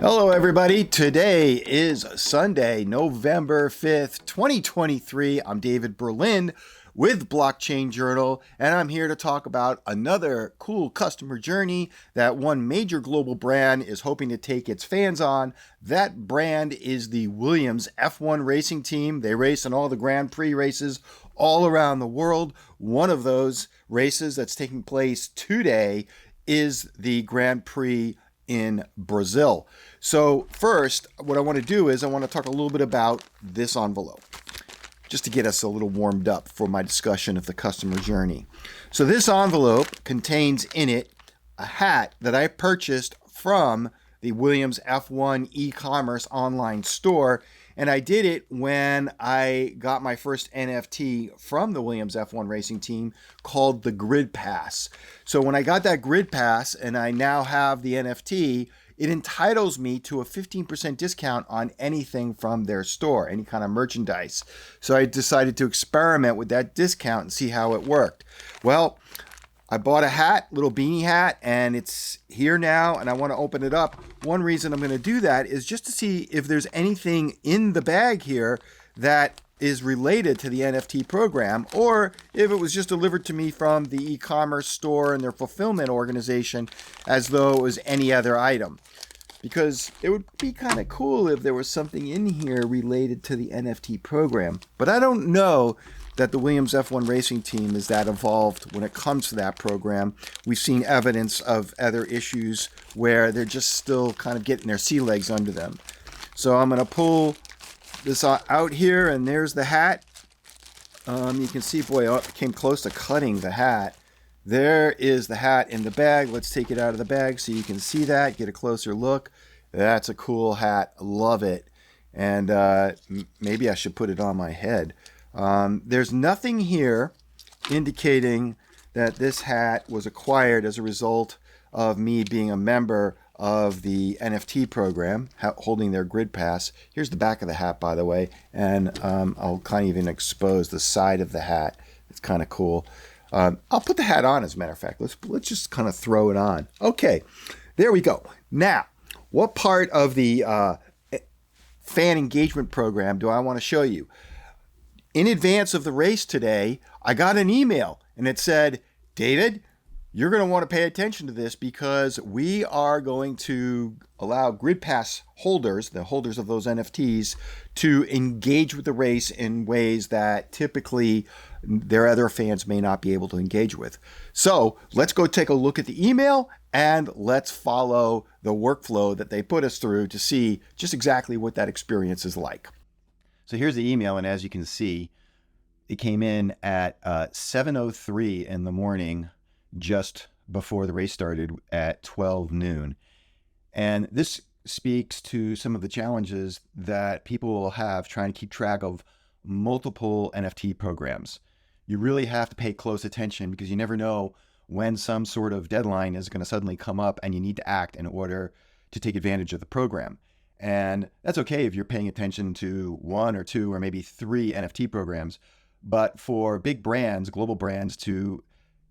Hello, everybody. Today is Sunday, November 5th, 2023. I'm David Berlin with Blockchain Journal, and I'm here to talk about another cool customer journey that one major global brand is hoping to take its fans on. That brand is the Williams F1 racing team. They race in all the Grand Prix races all around the world. One of those races that's taking place today is the Grand Prix in Brazil. So first, what I want to do is I want to talk a little bit about this envelope, just to get us a little warmed up for my discussion of the customer journey. So this envelope contains in it a hat that I purchased from the Williams F1 e-commerce online store, and I did it when I got my first NFT from the Williams F1 racing team called the Grid Pass. So when I got that Grid Pass and I now have the NFT, it entitles me to a 15% discount on anything from their store, any kind of merchandise. So I decided to experiment with that discount and see how it worked. Well, I bought a hat, little beanie hat, and it's here now, and I want to open it up. One reason I'm going to do that is just to see if there's anything in the bag here that is related to the NFT program, or if it was just delivered to me from the e-commerce store and their fulfillment organization as though it was any other item. Because it would be kind of cool if there was something in here related to the NFT program. But I don't know that the Williams F1 racing team is that involved when it comes to that program. We've seen evidence of other issues where they're just still kind of getting their sea legs under them. So I'm going to pull this out here, and there's the hat. You can see, boy, I came close to cutting the hat. There is the hat in the bag. Let's take it out of the bag so you can see that, get a closer look. That's a cool hat. Love it. And maybe I should put it on my head. There's nothing here indicating that this hat was acquired as a result of me being a member of the NFT program, holding their Grid Pass. Here's the back of the hat, by the way, and I'll kind of even expose the side of the hat. It's kind of cool. I'll put the hat on, as a matter of fact. Let's just kind of throw it on. Okay, there we go. Now, what part of the fan engagement program do I want to show you? In advance of the race today, I got an email, and it said, David, you're going to want to pay attention to this because we are going to allow Grid Pass holders, the holders of those NFTs, to engage with the race in ways that typically their other fans may not be able to engage with. So let's go take a look at the email and let's follow the workflow that they put us through to see just exactly what that experience is like. So here's the email, and as you can see, it came in at 7:03 in the morning, just before the race started at 12 noon. And this speaks to some of the challenges that people will have trying to keep track of multiple NFT programs. You really have to pay close attention because you never know when some sort of deadline is going to suddenly come up and you need to act in order to take advantage of the program. And that's okay if you're paying attention to one or two or maybe three NFT programs. But for big brands, global brands, to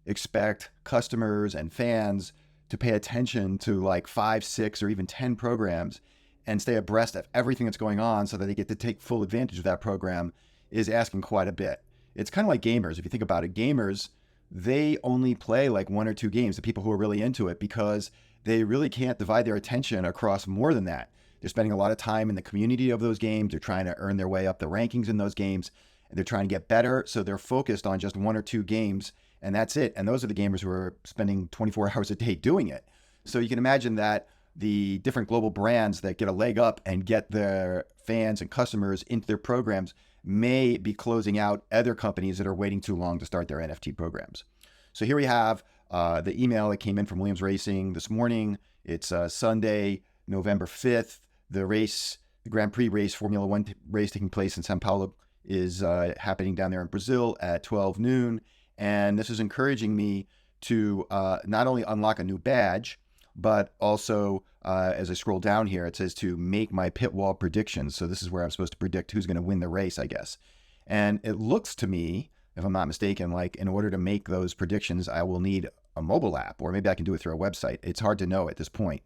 expect customers and fans to pay attention to like 5, 6, or even 10 programs and stay abreast of everything that's going on so that they get to take full advantage of that program is asking quite a bit. It's kind of like gamers. If you think about it, gamers, they only play like one or two games, the people who are really into it, because they really can't divide their attention across more than that. They're spending a lot of time in the community of those games. They're trying to earn their way up the rankings in those games, and they're trying to get better. So they're focused on just one or two games, and that's it. And those are the gamers who are spending 24 hours a day doing it. So you can imagine that the different global brands that get a leg up and get their fans and customers into their programs may be closing out other companies that are waiting too long to start their NFT programs. So here we have the email that came in from Williams Racing this morning. It's Sunday, November 5th. The Grand Prix race, Formula One race taking place in Sao Paulo is happening down there in Brazil at 12 noon. And this is encouraging me to not only unlock a new badge, but also as I scroll down here, it says to make my pit wall predictions. So this is where I'm supposed to predict who's going to win the race, I guess. And it looks to me, if I'm not mistaken, like in order to make those predictions, I will need a mobile app, or maybe I can do it through a website. It's hard to know at this point.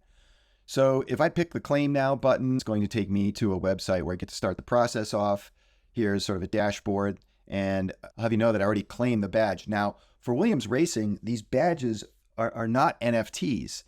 So if I pick the Claim Now button, it's going to take me to a website where I get to start the process off. Here's sort of a dashboard, and I'll have you know that I already claimed the badge. Now, for Williams Racing, these badges are not NFTs.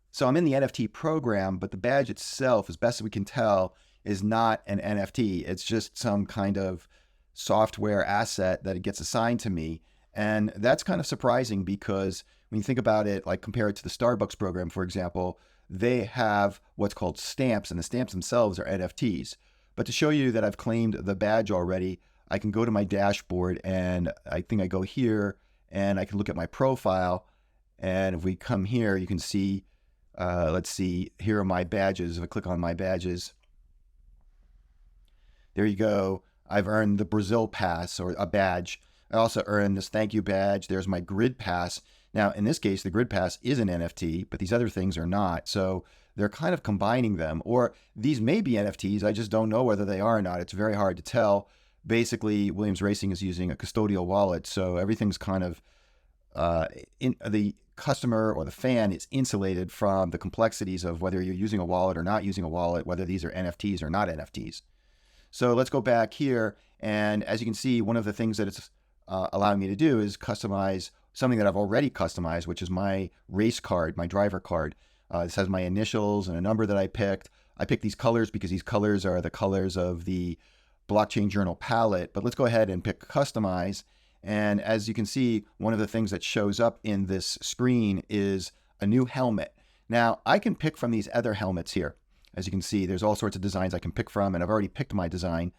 So I'm in the NFT program, but the badge itself, as best as we can tell, is not an NFT. It's just some kind of software asset that it gets assigned to me. And that's kind of surprising because when you think about it, like compare it to the Starbucks program, for example, they have what's called stamps, and the stamps themselves are NFTs. But to show you that I've claimed the badge already, I can go to my dashboard, and I think I go here and I can look at my profile. And if we come here, you can see, let's see, here are my badges. If I click on my badges, there you go. I've earned the Brazil pass, or a badge. I also earned this thank you badge. There's my grid pass. Now, in this case, the grid pass is an NFT, but these other things are not. So they're kind of combining them, or these may be NFTs. I just don't know whether they are or not. It's very hard to tell. Basically, Williams Racing is using a custodial wallet, so everything's kind of in the customer or the fan is insulated from the complexities of whether you're using a wallet or not using a wallet, whether these are NFTs or not NFTs. So let's go back here, and as you can see, one of the things that it's allowing me to do is customize something that I've already customized, which is my race card, my driver card. This has my initials and a number that I picked. I picked these colors because these colors are the colors of the Blockchain Journal palette. But let's go ahead and pick Customize. And as you can see, one of the things that shows up in this screen is a new helmet. Now, I can pick from these other helmets here. As you can see, there's all sorts of designs I can pick from, and I've already picked my design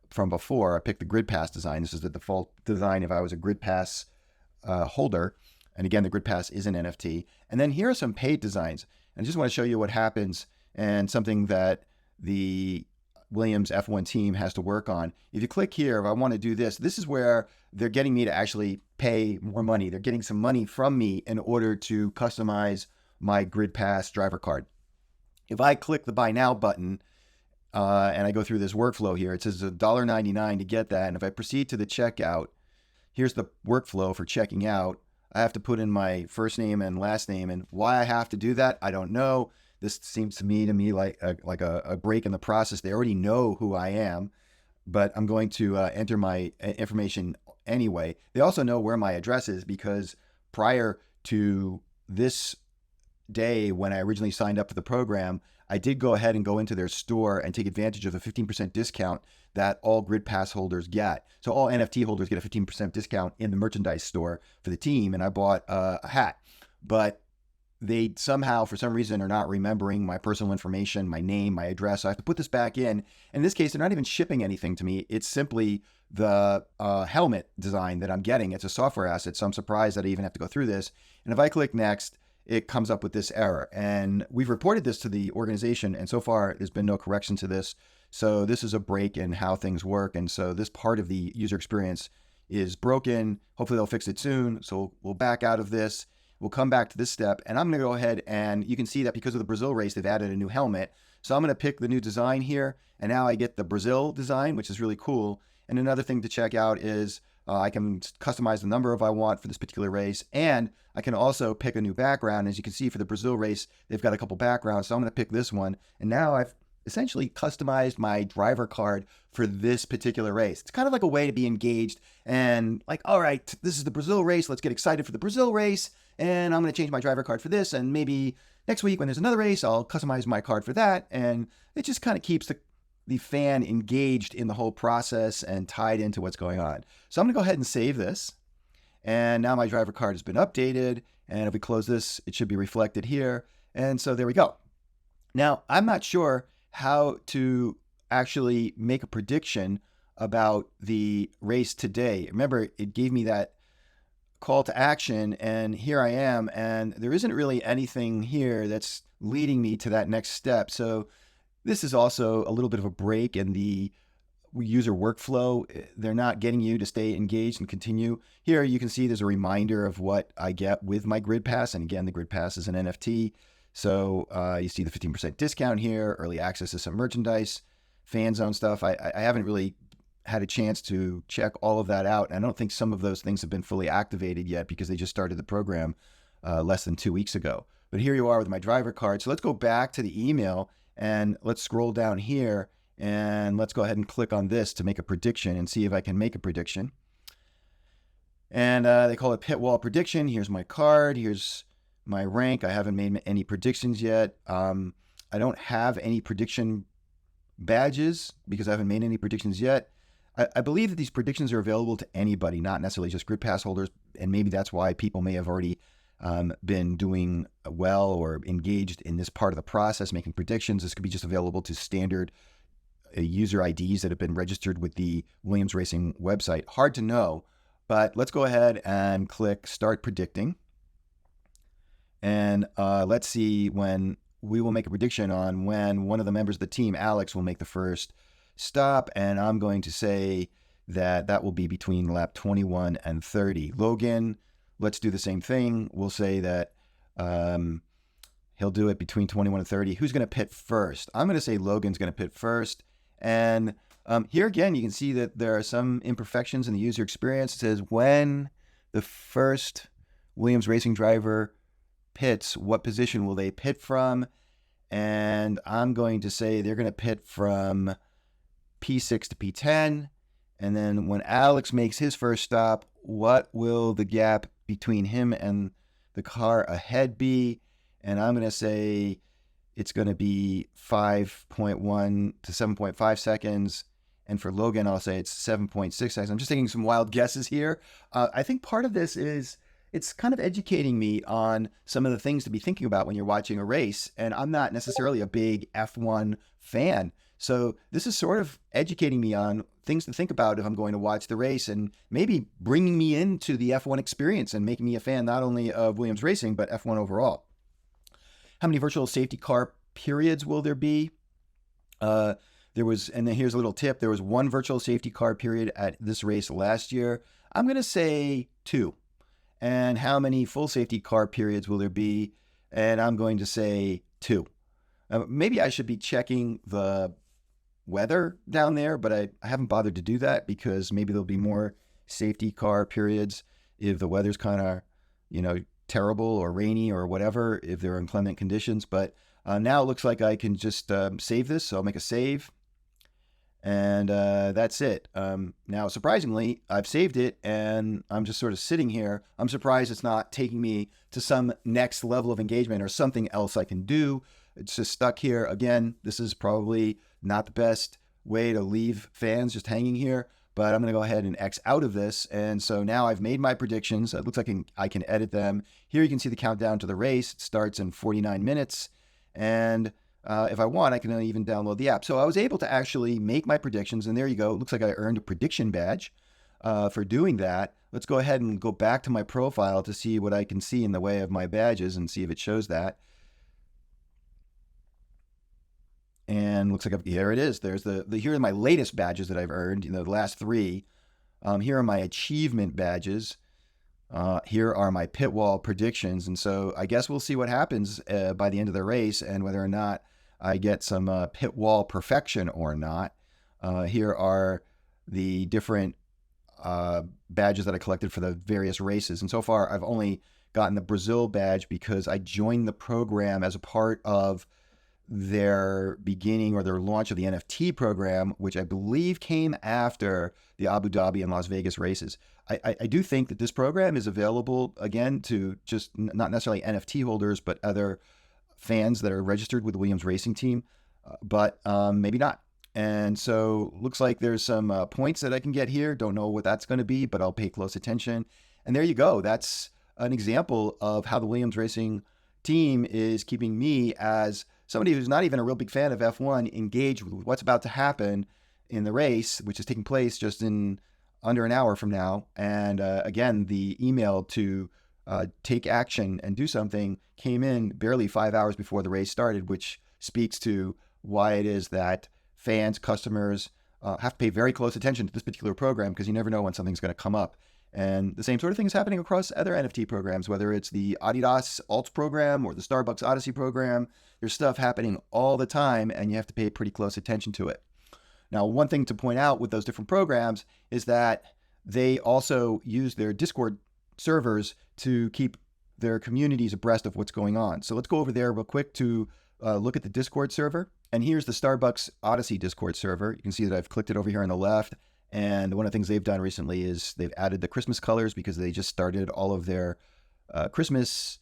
from before. I picked the Grid Pass design. This is the default design if I was a Grid Pass holder. And again, the Grid Pass is an NFT. And then here are some paid designs. And I just want to show you what happens and something that the Williams F1 team has to work on. If you click here, if I want to do this, this is where they're getting me to actually pay more money. They're getting some money from me in order to customize my Grid Pass driver card. If I click the Buy Now button and I go through this workflow here, it says $1.99 to get that. And if I proceed to the checkout, here's the workflow for checking out. I have to put in my first name and last name, and why I have to do that, I don't know. This seems to me like a break in the process. They already know who I am, but I'm going to enter my information anyway. They also know where my address is because prior to this day when I originally signed up for the program, I did go ahead and go into their store and take advantage of the 15% discount that all Grid Pass holders get. So all NFT holders get a 15% discount in the merchandise store for the team, and I bought a hat. But they somehow, for some reason, are not remembering my personal information, my name, my address. So I have to put this back in. In this case, they're not even shipping anything to me. It's simply the helmet design that I'm getting. It's a software asset, so I'm surprised that I even have to go through this. And if I click next, it comes up with this error. And we've reported this to the organization, and so far there's been no correction to this. So this is a break in how things work. And so this part of the user experience is broken. Hopefully they'll fix it soon. So we'll back out of this. We'll come back to this step, and I'm going to go ahead, and you can see that because of the Brazil race, they've added a new helmet. So I'm going to pick the new design here, and now I get the Brazil design, which is really cool. And another thing to check out is I can customize the number if I want for this particular race, and I can also pick a new background. As you can see for the Brazil race, they've got a couple backgrounds, so I'm going to pick this one. And now I've essentially customized my driver card for this particular race. It's kind of like a way to be engaged and like, all right, this is the Brazil race. Let's get excited for the Brazil race. And I'm going to change my driver card for this. And maybe next week when there's another race, I'll customize my card for that. And it just kind of keeps the fan engaged in the whole process and tied into what's going on. So I'm going to go ahead and save this. And now my driver card has been updated. And if we close this, it should be reflected here. And so there we go. Now, I'm not sure how to actually make a prediction about the race today. Remember, it gave me that call to action, and here I am, and there isn't really anything here that's leading me to that next step. So this is also a little bit of a break in the user workflow. They're not getting you to stay engaged and continue. Here you can see there's a reminder of what I get with my Grid Pass, and again, the Grid Pass is an NFT. So you see the 15% discount here, early access to some merchandise, fan zone stuff. I haven't really had a chance to check all of that out. And I don't think some of those things have been fully activated yet because they just started the program less than 2 weeks ago. But here you are with my driver card. So let's go back to the email and let's scroll down here and let's go ahead and click on this to make a prediction and see if I can make a prediction. And they call it pit wall prediction. Here's my card. Here's my rank. I haven't made any predictions yet. I don't have any prediction badges because I haven't made any predictions yet. I believe that these predictions are available to anybody, not necessarily just grid pass holders. And maybe that's why people may have already been doing well or engaged in this part of the process, making predictions. This could be just available to standard user IDs that have been registered with the Williams Racing website. Hard to know, but let's go ahead and click Start Predicting. And let's see when we will make a prediction on when one of the members of the team, Alex, will make the first stop. And I'm going to say that that will be between lap 21 and 30. Logan, let's do the same thing. We'll say that he'll do it between 21 and 30. Who's going to pit first? I'm going to say Logan's going to pit first. And here again, you can see that there are some imperfections in the user experience. It says when the first Williams Racing driver pits, what position will they pit from? And I'm going to say they're going to pit from P6 to P10. And then when Alex makes his first stop, what will the gap between him and the car ahead be? And I'm going to say it's going to be 5.1 to 7.5 seconds. And for Logan, I'll say it's 7.6 seconds. I'm just taking some wild guesses here. I think part of this is it's kind of educating me on some of the things to be thinking about when you're watching a race. And I'm not necessarily a big F1 fan. So this is sort of educating me on things to think about if I'm going to watch the race and maybe bringing me into the F1 experience and making me a fan not only of Williams Racing, but F1 overall. How many virtual safety car periods will there be? And then here's a little tip. There was one virtual safety car period at this race last year. I'm going to say 2. And how many full safety car periods will there be? And I'm going to say 2. Maybe I should be checking the weather down there, but I haven't bothered to do that because maybe there'll be more safety car periods if the weather's kind of, terrible or rainy or whatever, if there are inclement conditions. But now it looks like I can just save this. So I'll make a save. And that's it. Now, surprisingly, I've saved it and I'm just sort of sitting here. I'm surprised it's not taking me to some next level of engagement or something else I can do. It's just stuck here. Again, this is probably not the best way to leave fans just hanging here, but I'm going to go ahead and X out of this. And so now I've made my predictions. It looks like I can edit them. Here you can see the countdown to the race. It starts in 49 minutes. And if I want, I can even download the app. So I was able to actually make my predictions, and there you go. It looks like I earned a prediction badge for doing that. Let's go ahead and go back to my profile to see what I can see in the way of my badges and see if it shows that. And looks like here it is. There's here are my latest badges that I've earned, the last 3. Here are my achievement badges. Here are my pit wall predictions. And so I guess we'll see what happens by the end of the race and whether or not I get some pit wall perfection or not. Here are the different badges that I collected for the various races. And so far, I've only gotten the Brazil badge because I joined the program as a part of their beginning or their launch of the NFT program, which I believe came after the Abu Dhabi and Las Vegas races. I do think that this program is available, again, to just not necessarily NFT holders, but other fans that are registered with the Williams Racing Team, but maybe not. And so looks like there's some points that I can get here. Don't know what that's going to be, but I'll pay close attention. And there you go. That's an example of how the Williams Racing Team is keeping me, as somebody who's not even a real big fan of F1, engaged with what's about to happen in the race, which is taking place just in under an hour from now. And again, the email to take action and do something came in barely 5 hours before the race started, which speaks to why it is that fans, customers have to pay very close attention to this particular program, because you never know when something's going to come up. And the same sort of thing is happening across other NFT programs, whether it's the Adidas Alts program or the Starbucks Odyssey program. There's stuff happening all the time, and you have to pay pretty close attention to it. Now, one thing to point out with those different programs is that they also use their Discord servers to keep their communities abreast of what's going on. So let's go over there real quick to look at the Discord server. And here's the Starbucks Odyssey Discord server. You can see that I've clicked it over here on the left. And one of the things they've done recently is they've added the Christmas colors because they just started all of their Christmas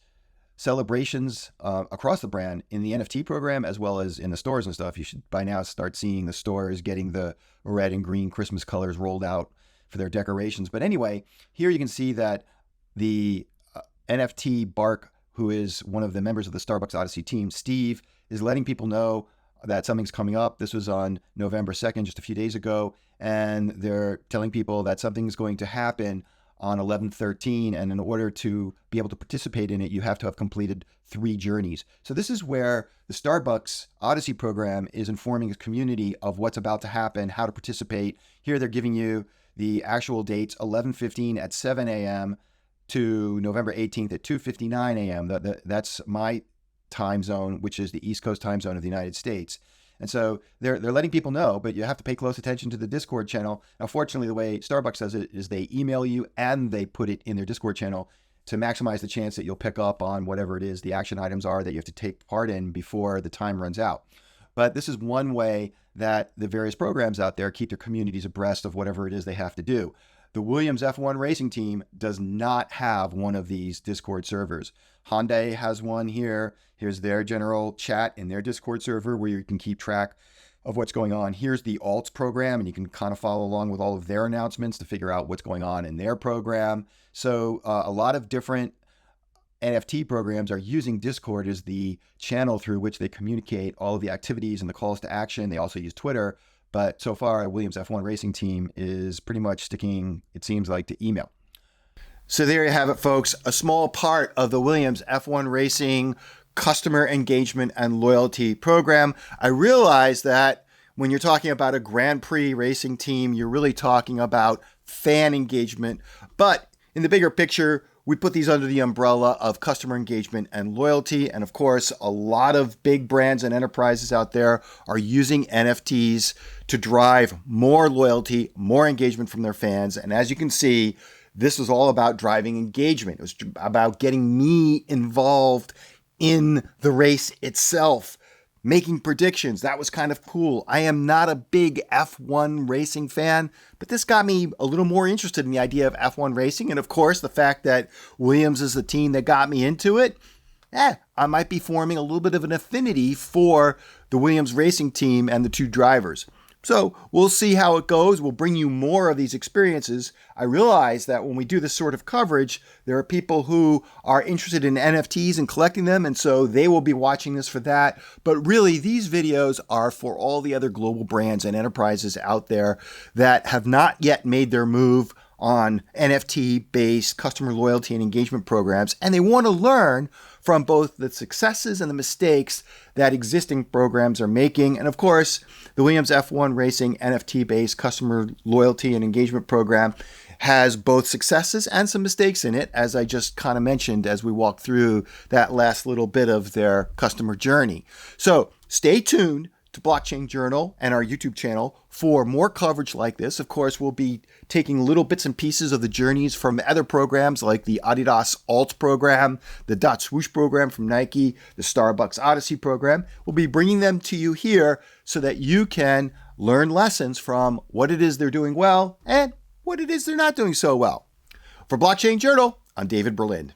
celebrations across the brand in the NFT program, as well as in the stores and stuff. You should by now start seeing the stores getting the red and green Christmas colors rolled out for their decorations. But anyway, here you can see that the NFT Bark, who is one of the members of the Starbucks Odyssey team, Steve, is letting people know that something's coming up. This was on November 2nd, just a few days ago, and they're telling people that something's going to happen on 11/13, and in order to be able to participate in it, you have to have completed 3 journeys. So this is where the Starbucks Odyssey program is informing its community of what's about to happen, how to participate. Here they're giving you the actual dates, 11/15 at 7 a.m. to November 18th at 2:59 a.m. That's my time zone, which is the East Coast time zone of the United States. And so they're letting people know, but you have to pay close attention to the Discord channel. Now, fortunately, the way Starbucks does it is they email you and they put it in their Discord channel to maximize the chance that you'll pick up on whatever it is the action items are that you have to take part in before the time runs out. But this is one way that the various programs out there keep their communities abreast of whatever it is they have to do. The Williams F1 Racing Team does not have one of these Discord servers. Hyundai has one here. Here's their general chat in their Discord server where you can keep track of what's going on. Here's the Alts program, and you can kind of follow along with all of their announcements to figure out what's going on in their program. So a lot of different NFT programs are using Discord as the channel through which they communicate all of the activities and the calls to action. They also use Twitter. But so far, Williams F1 Racing Team is pretty much sticking, it seems like, to email. So there you have it, folks. A small part of the Williams F1 Racing customer engagement and loyalty program. I realize that when you're talking about a Grand Prix racing team, you're really talking about fan engagement. But in the bigger picture, we put these under the umbrella of customer engagement and loyalty. And of course, a lot of big brands and enterprises out there are using NFTs to drive more loyalty, more engagement from their fans. And as you can see, this was all about driving engagement. It was about getting me involved in the race itself, making predictions. That was kind of cool. I am not a big F1 racing fan, but this got me a little more interested in the idea of F1 racing. And of course, the fact that Williams is the team that got me into it, I might be forming a little bit of an affinity for the Williams racing team and the 2 drivers. So we'll see how it goes. We'll bring you more of these experiences. I realize that when we do this sort of coverage, there are people who are interested in NFTs and collecting them, and so they will be watching this for that. But really, these videos are for all the other global brands and enterprises out there that have not yet made their move on NFT-based customer loyalty and engagement programs, and they want to learn from both the successes and the mistakes that existing programs are making. And of course, the Williams F1 Racing NFT-based customer loyalty and engagement program has both successes and some mistakes in it, as I just kind of mentioned as we walk through that last little bit of their customer journey. So stay tuned to Blockchain Journal and our YouTube channel for more coverage like this. Of course, we'll be taking little bits and pieces of the journeys from other programs like the Adidas Alt program, the Dot Swoosh program from Nike, the Starbucks Odyssey program. We'll be bringing them to you here so that you can learn lessons from what it is they're doing well and what it is they're not doing so well. For Blockchain Journal, I'm David Berlind.